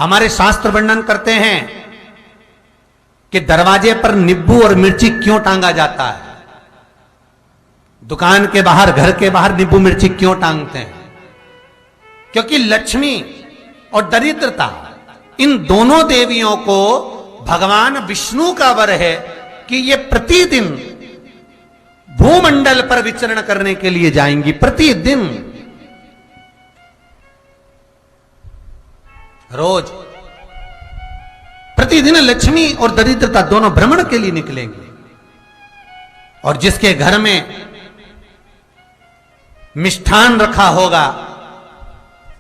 हमारे शास्त्र वर्णन करते हैं कि दरवाजे पर नींबू और मिर्ची क्यों टांगा जाता है। दुकान के बाहर, घर के बाहर नींबू मिर्ची क्यों टांगते हैं? क्योंकि लक्ष्मी और दरिद्रता, इन दोनों देवियों को भगवान विष्णु का वर है कि ये प्रतिदिन भूमंडल पर विचरण करने के लिए जाएंगी। प्रतिदिन, रोज प्रतिदिन लक्ष्मी और दरिद्रता दोनों भ्रमण के लिए निकलेंगे। और जिसके घर में मिष्ठान रखा होगा,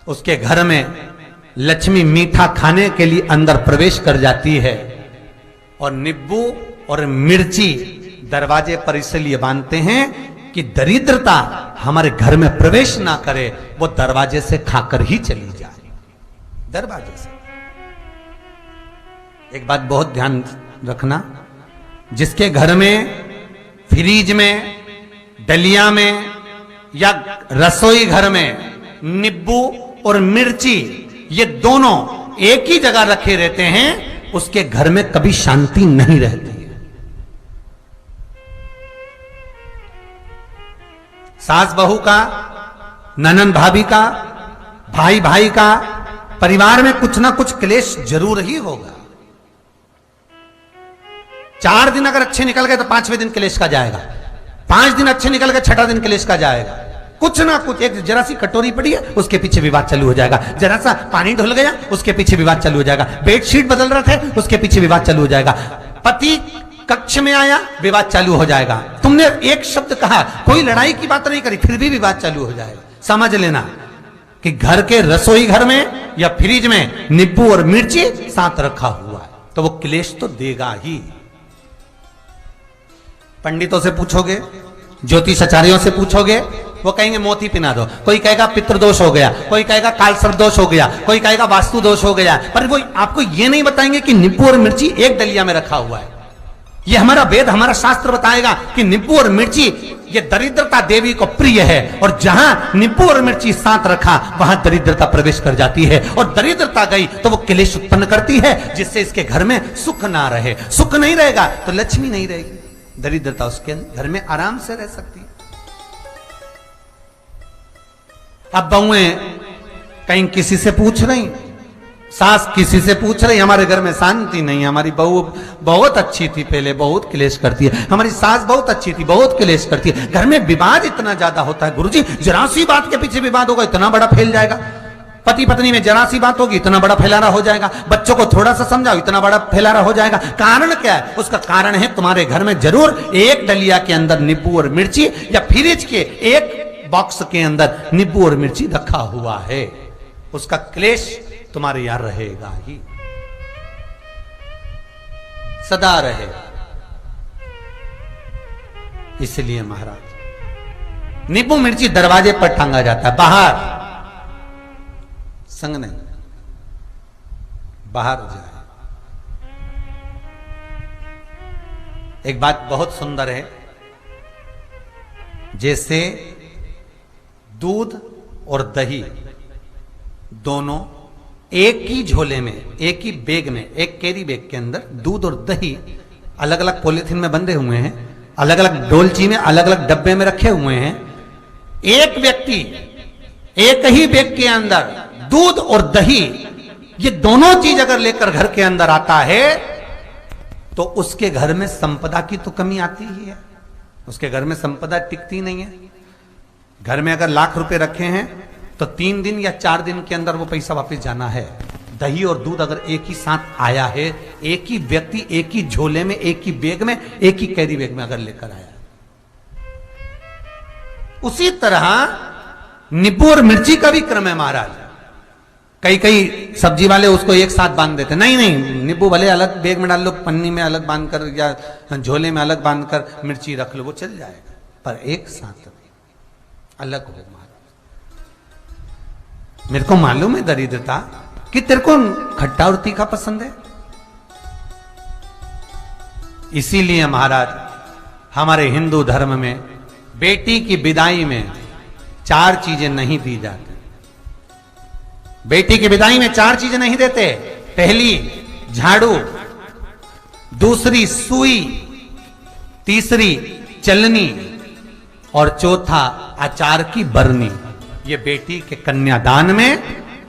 उसके घर में लक्ष्मी मीठा खाने के लिए अंदर प्रवेश कर जाती है। और नींबू और मिर्ची दरवाजे पर इसलिए बांधते हैं कि दरिद्रता हमारे घर में प्रवेश ना करे, वो दरवाजे से खाकर ही चली जाए। दरवाजे से। एक बात बहुत ध्यान रखना, जिसके घर में फ्रिज में, डलिया में या रसोई घर में नींबू और मिर्ची ये दोनों एक ही जगह रखे रहते हैं, उसके घर में कभी शांति नहीं रहती है। सास बहू का, ननंद भाभी का, भाई भाई का, परिवार में कुछ ना कुछ क्लेश जरूर ही होगा। 4 दिन अगर अच्छे निकल गए तो 5वें दिन क्लेश का जाएगा। 5 दिन अच्छे निकल गए, 6ठा दिन क्लेश का जाएगा। कुछ ना कुछ, एक जरा सी कटोरी पड़ी है उसके पीछे विवाद चालू हो जाएगा, जरा सा पानी ढुल गया उसके पीछे विवाद चालू हो जाएगा, बेडशीट बदल रहे थे उसके पीछे विवाद चालू हो जाएगा, पति कक्ष में आया विवाद चालू हो जाएगा, तुमने एक शब्द कहा, कोई लड़ाई की बात नहीं करी, फिर भी विवाद चालू हो जाएगा। समझ लेना कि घर के रसोई घर में या फ्रिज में नींबू और मिर्ची साथ रखा हुआ है तो वो क्लेश तो देगा ही। पंडितों से पूछोगे, ज्योतिषाचार्यों से पूछोगे, वो कहेंगे मोती पिना दो, कोई कहेगा पितृदोष हो गया, कोई कहेगा कालसर्प दोष हो गया, कोई कहेगा वास्तु दोष हो गया, पर वो आपको ये नहीं बताएंगे कि नींबू और मिर्ची एक डलिया में रखा हुआ है। ये हमारा वेद, हमारा शास्त्र बताएगा कि नींबू और मिर्ची ये दरिद्रता देवी को प्रिय है, और जहां नींबू और मिर्ची साथ रखा वहां दरिद्रता प्रवेश कर जाती है, और दरिद्रता गई तो वो क्लेश उत्पन्न करती है, जिससे इसके घर में सुख ना रहे। सुख नहीं रहेगा तो लक्ष्मी नहीं रहेगी, दरिद्रता उसके घर में आराम से रह सकती है। अब बहुएं कहीं किसी से पूछ रही, सास किसी से पूछ रही, हमारे घर में शांति नहीं है, हमारी बहू बहुत अच्छी थी पहले, बहुत क्लेश करती है, हमारी सास बहुत अच्छी थी, बहुत क्लेश करती है, घर में विवाद इतना ज्यादा होता है गुरुजी, जरा सी बात के पीछे विवाद होगा इतना बड़ा फैल जाएगा, पति पत्नी में जरा सी बात होगी इतना बड़ा फैलाना हो जाएगा, बच्चों को थोड़ा सा समझाओ इतना बड़ा फैलाना हो जाएगा। कारण क्या है? उसका कारण है तुम्हारे घर में जरूर एक डलिया के अंदर नींबू और मिर्ची या फ्रिज के एक बॉक्स के अंदर नींबू और मिर्ची रखा हुआ है, उसका क्लेश तुम्हारे यहां रहेगा ही, सदा रहेगा। इसलिए महाराज नींबू मिर्ची दरवाजे पर टांगा जाता है, बाहर संग नहीं, बाहर जाए। एक बात बहुत सुंदर है, जैसे दूध और दही दोनों एक ही झोले में, एक ही बैग में, एक कैरी बैग के अंदर दूध और दही अलग अलग पॉलिथीन में बंधे हुए हैं, अलग अलग डोलची में, अलग अलग डब्बे में रखे हुए हैं। एक व्यक्ति एक ही बैग के अंदर दूध और दही ये दोनों चीज अगर लेकर घर के अंदर आता है तो उसके घर में संपदा की तो कमी आती ही है, उसके घर में संपदा टिकती नहीं है। घर में अगर लाख रुपए रखे हैं तो 3 दिन या 4 दिन के अंदर वो पैसा वापस जाना है। दही और दूध अगर एक ही साथ आया है, एक ही व्यक्ति एक ही झोले में, एक ही बैग में, एक ही कैरी बैग में अगर लेकर आया, उसी तरह नींबू और मिर्ची का भी क्रम है महाराज। कई कई सब्जी वाले उसको एक साथ बांध देते, नहीं नहीं, नींबू भले अलग बैग में डाल लो, पन्नी में अलग बांध कर या झोले में अलग बांध कर मिर्ची रख लो, वो चल जाएगा, पर एक साथ अलग हो। मेरे को मालूम है दरिद्रता कि तेरे को खट्टा और तीखा पसंद है, इसीलिए महाराज हमारे हिंदू धर्म में बेटी की विदाई में 4 चीजें नहीं दी जाती। बेटी की विदाई में 4 चीजें नहीं देते। पहली झाड़ू, दूसरी सुई, तीसरी चलनी और चौथा अचार की बरनी। ये बेटी के कन्यादान में,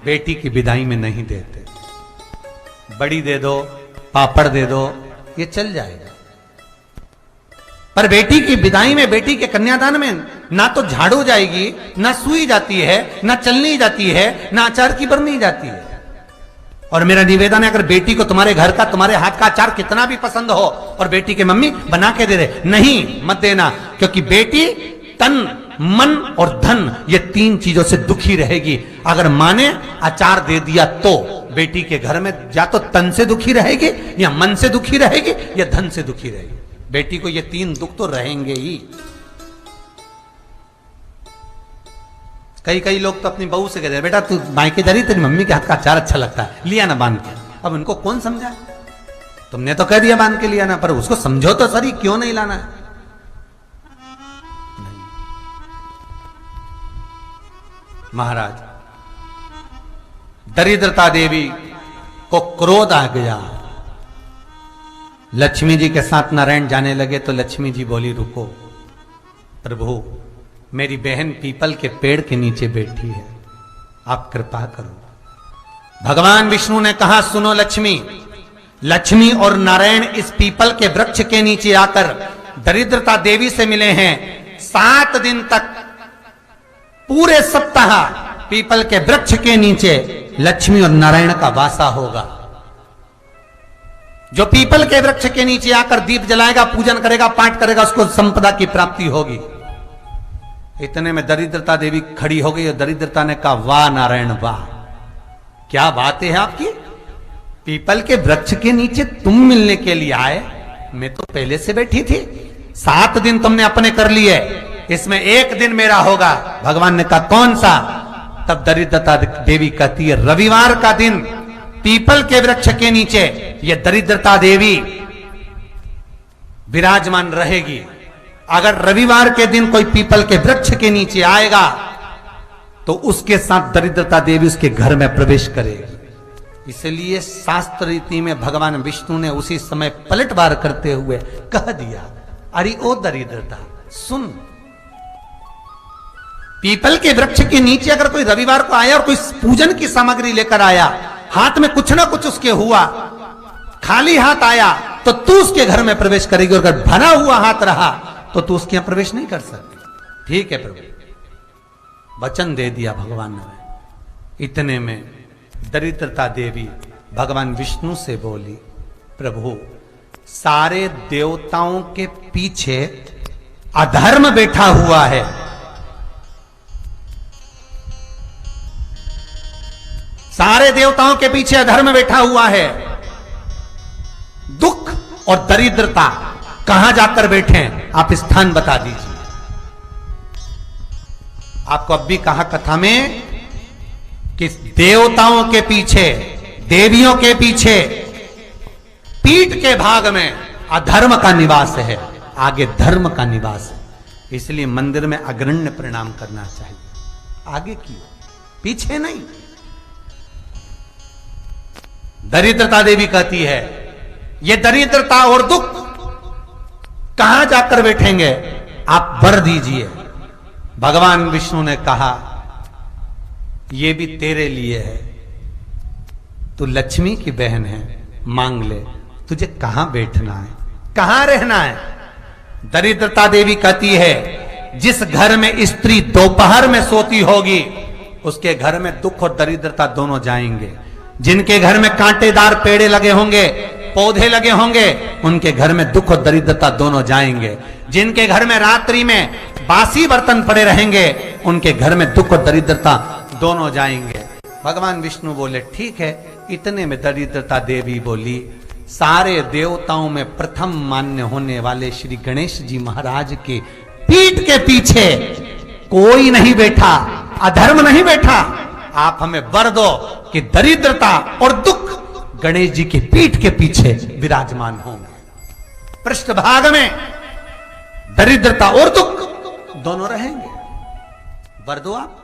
बेटी की विदाई में नहीं देते। बड़ी दे दो, पापड़ दे दो, ये चल जाएगा, पर बेटी की विदाई में, बेटी के कन्यादान में ना तो झाड़ू जाएगी, ना सुई जाती है, ना चलनी जाती है, ना अचार की बरनी जाती है। और मेरा निवेदन है, अगर बेटी को तुम्हारे घर का, तुम्हारे हाथ का अचार कितना भी पसंद हो और बेटी के मम्मी बना के दे दे, नहीं मत देना, क्योंकि बेटी तन, मन और धन, ये तीन चीजों से दुखी रहेगी। अगर माँ ने अचार दे दिया तो बेटी के घर में या तो तन से दुखी रहेगी, या मन से दुखी रहेगी, या धन से दुखी रहेगी। बेटी को ये तीन दुख तो रहेंगे ही। कई लोग तो अपनी बहू से कहते हैं, बेटा तू मायके जा रही, तेरी मम्मी के हाथ का अचार अच्छा लगता है, लिया ना बांध के। अब उनको कौन समझाए? तुमने तो कह दिया बांध के लिया ना, पर उसको समझो तो सही, क्यों नहीं लाना है? नहीं। महाराज, दरिद्रता देवी को क्रोध आ गया। लक्ष्मी जी के साथ नारायण जाने लगे तो लक्ष्मी जी बोली, रुको प्रभु, मेरी बहन पीपल के पेड़ के नीचे बैठी है, आप कृपा करो। भगवान विष्णु ने कहा, सुनो लक्ष्मी, लक्ष्मी और नारायण इस पीपल के वृक्ष के नीचे आकर दरिद्रता देवी से मिले हैं। 7 दिन तक, पूरे सप्ताह पीपल के वृक्ष के नीचे लक्ष्मी और नारायण का वासा होगा। जो पीपल के वृक्ष के नीचे आकर दीप जलाएगा, पूजन करेगा, पाठ करेगा, उसको संपदा की प्राप्ति होगी। इतने में दरिद्रता देवी खड़ी हो गई और दरिद्रता ने कहा, वाह नारायण वाह, क्या बात है आपकी, पीपल के वृक्ष के नीचे तुम मिलने के लिए आए, मैं तो पहले से बैठी थी। 7 दिन तुमने अपने कर लिए, इसमें 1 दिन मेरा होगा। भगवान ने कहा, कौन सा? तब दरिद्रता देवी कहती है, रविवार का दिन पीपल के वृक्ष के नीचे ये दरिद्रता देवी विराजमान रहेगी। अगर रविवार के दिन कोई पीपल के वृक्ष के नीचे आएगा तो उसके साथ दरिद्रता देवी उसके घर में प्रवेश करेगी। इसलिए शास्त्र रीति में भगवान विष्णु ने उसी समय पलटवार करते हुए कह दिया, अरे ओ दरिद्रता सुन, पीपल के वृक्ष के नीचे अगर कोई रविवार को आया और कोई पूजन की सामग्री लेकर आया, हाथ में कुछ ना कुछ उसके हुआ, खाली हाथ आया, तो तू उसके घर में प्रवेश करेगी, और अगर भरा हुआ हाथ रहा तो तू उसके यहां प्रवेश नहीं कर सकती। ठीक है प्रभु, वचन दे दिया भगवान ने। इतने में दरिद्रता देवी भगवान विष्णु से बोली, प्रभु सारे देवताओं के पीछे अधर्म बैठा हुआ है, सारे देवताओं के पीछे अधर्म बैठा हुआ है, दुख और दरिद्रता कहां जाकर बैठे हैं, आप स्थान बता दीजिए। आपको अब भी कहा कथा में कि देवताओं के पीछे, देवियों के पीछे, पीठ के भाग में अधर्म का निवास है, आगे धर्म का निवास है। इसलिए मंदिर में अग्रण्य प्रणाम करना चाहिए, आगे क्यों, पीछे नहीं। दरिद्रता देवी कहती है, ये दरिद्रता और दुख कहां जाकर बैठेंगे, आप वर दीजिए। भगवान विष्णु ने कहा, ये भी तेरे लिए है, तू लक्ष्मी की बहन है, मांग ले, तुझे कहां बैठना है, कहां रहना है। दरिद्रता देवी कहती है, जिस घर में स्त्री दोपहर में सोती होगी उसके घर में दुख और दरिद्रता दोनों जाएंगे। जिनके घर में कांटेदार पेड़े लगे होंगे, पौधे लगे होंगे, उनके घर में दुख और दरिद्रता दोनों जाएंगे। जिनके घर में रात्रि में बासी बर्तन पड़े रहेंगे, उनके घर में दुख और दरिद्रता दोनों जाएंगे। भगवान विष्णु बोले, ठीक है। इतने में दरिद्रता देवी बोली, सारे देवताओं में प्रथम मान्य होने वाले श्री गणेश जी महाराज के पीठ के पीछे कोई नहीं बैठा, अधर्म नहीं बैठा। आप हमें वर दो कि दरिद्रता और दुख गणेश जी के पीठ के पीछे विराजमान होंगे, पृष्ठभाग में दरिद्रता और दुख दोनों रहेंगे, वर दो आप।